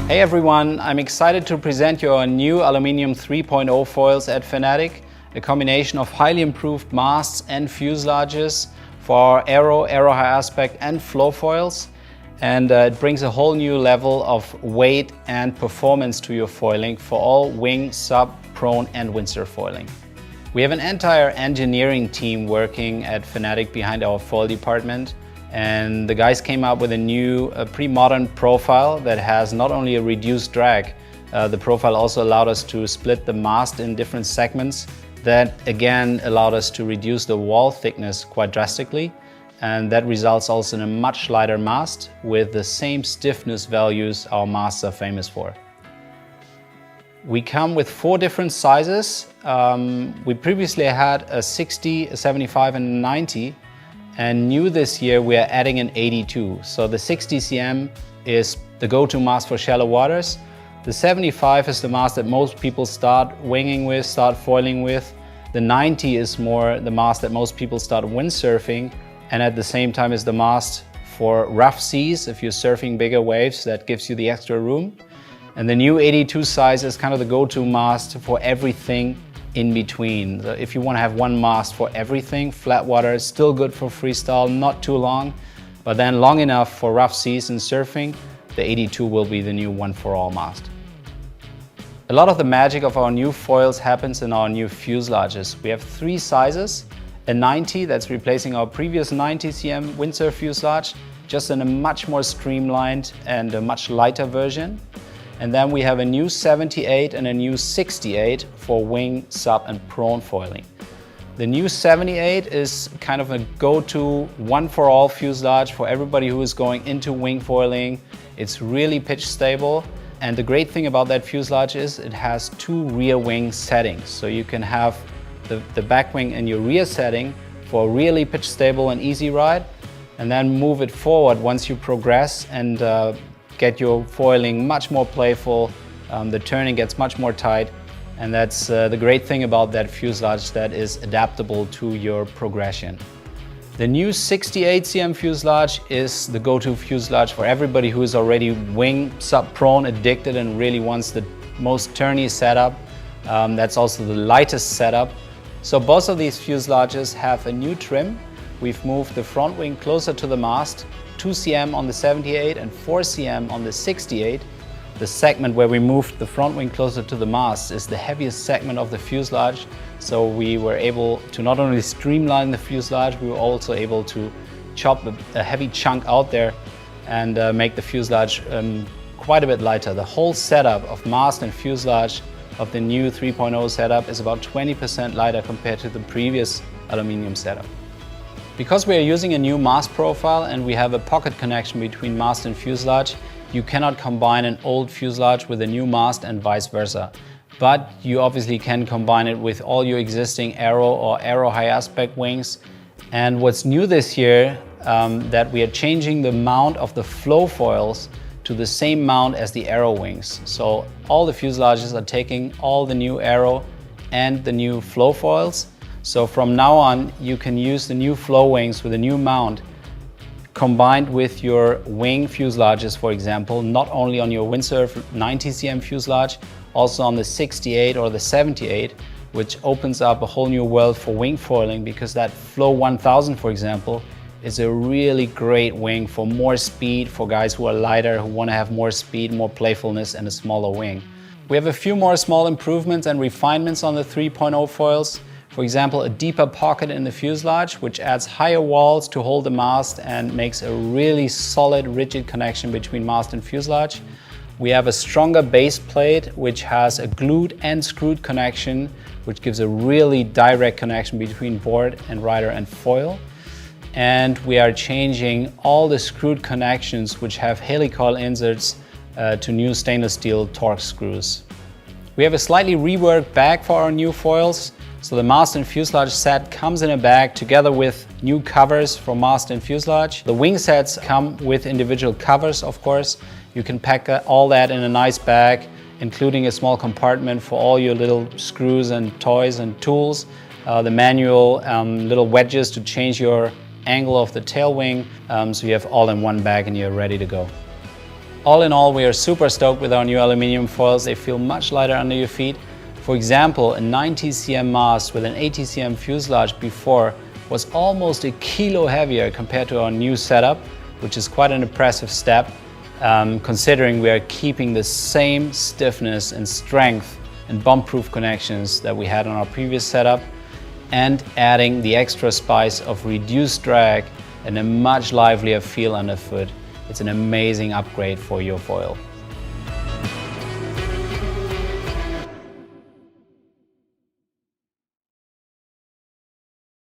Hey everyone, I'm excited to present you our new Aluminium 3.0 foils at Fanatic, a combination of highly improved masts and fuselages for our Aero Aero High Aspect and flow foils. And it brings a whole new level of weight and performance to your foiling for all wing, sub, prone and windsurf foiling. We have an entire engineering team working at Fanatic behind our foil department. And the guys came up with a new, pretty modern profile that has not only a reduced drag, the profile also allowed us to split the mast in different segments. That again allowed us to reduce the wall thickness quite drastically. And that results also in a much lighter mast with the same stiffness values our masts are famous for. We come with 4 different sizes. We previously had a 60, a 75 and a 90. And new this year, we are adding an 82. So the 60 cm is the go-to mast for shallow waters. The 75 is the mast that most people start winging with, start foiling with. The 90 is more the mast that most people start windsurfing. And at the same time is the mast for rough seas. If you're surfing bigger waves, that gives you the extra room. And the new 82 size is kind of the go-to mast for everything in between. So if you want to have one mast for everything, flat water is still good for freestyle, not too long, but then long enough for rough seas and surfing, the 82 will be the new one for all mast. A lot of the magic of our new foils happens in our new fuselages. We have 3 sizes, a 90 that's replacing our previous 90 cm windsurf fuselage, just in a much more streamlined and a much lighter version. And then we have a new 78 and a new 68 for wing, sub and prone foiling. The new 78 is kind of a go-to one-for-all fuselage for everybody who is going into wing foiling. It's really pitch stable. And the great thing about that fuselage is it has 2 rear wing settings. So you can have the back wing in your rear setting for a really pitch stable and easy ride, and then move it forward once you progress and get your foiling much more playful. The turning gets much more tight, and that's the great thing about that fuselage, that is adaptable to your progression. The new 68 cm fuselage is the go-to fuselage for everybody who is already wing sub prone addicted and really wants the most turny setup. That's also the lightest setup. So both of these fuselages have a new trim. We've moved the front wing closer to the mast, 2 cm on the 78 and 4 cm on the 68. The segment where we moved the front wing closer to the mast is the heaviest segment of the fuselage. So we were able to not only streamline the fuselage, we were also able to chop a heavy chunk out there and make the fuselage quite a bit lighter. The whole setup of mast and fuselage of the new 3.0 setup is about 20% lighter compared to the previous aluminium setup. Because we are using a new mast profile and we have a pocket connection between mast and fuselage, you cannot combine an old fuselage with a new mast and vice versa. But you obviously can combine it with all your existing Aero or Aero High Aspect wings. And what's new this year, that we are changing the mount of the flow foils to the same mount as the Aero wings. So all the fuselages are taking all the new Aero and the new flow foils. So from now on, you can use the new flow wings with a new mount combined with your wing fuselages, for example, not only on your windsurf 90 cm fuselage, also on the 68 or the 78, which opens up a whole new world for wing foiling, because that Flow 1000, for example, is a really great wing for more speed, for guys who are lighter, who want to have more speed, more playfulness and a smaller wing. We have a few more small improvements and refinements on the 3.0 foils. For example, a deeper pocket in the fuselage, which adds higher walls to hold the mast and makes a really solid, rigid connection between mast and fuselage. We have a stronger base plate, which has a glued and screwed connection, which gives a really direct connection between board and rider and foil. And we are changing all the screwed connections, which have helicoil inserts, to new stainless steel Torx screws. We have a slightly reworked bag for our new foils. So the mast and fuselage set comes in a bag together with new covers for mast and fuselage. The wing sets come with individual covers, of course. You can pack all that in a nice bag, including a small compartment for all your little screws and toys and tools. The manual, little wedges to change your angle of the tail wing. So you have all in one bag and you're ready to go. All in all, we are super stoked with our new aluminium foils. They feel much lighter under your feet. For example, a 90 cm mast with an 80 cm fuselage before was almost a kilo heavier compared to our new setup, which is quite an impressive step, considering we are keeping the same stiffness and strength and bump-proof connections that we had on our previous setup, and adding the extra spice of reduced drag and a much livelier feel underfoot. It's an amazing upgrade for your foil.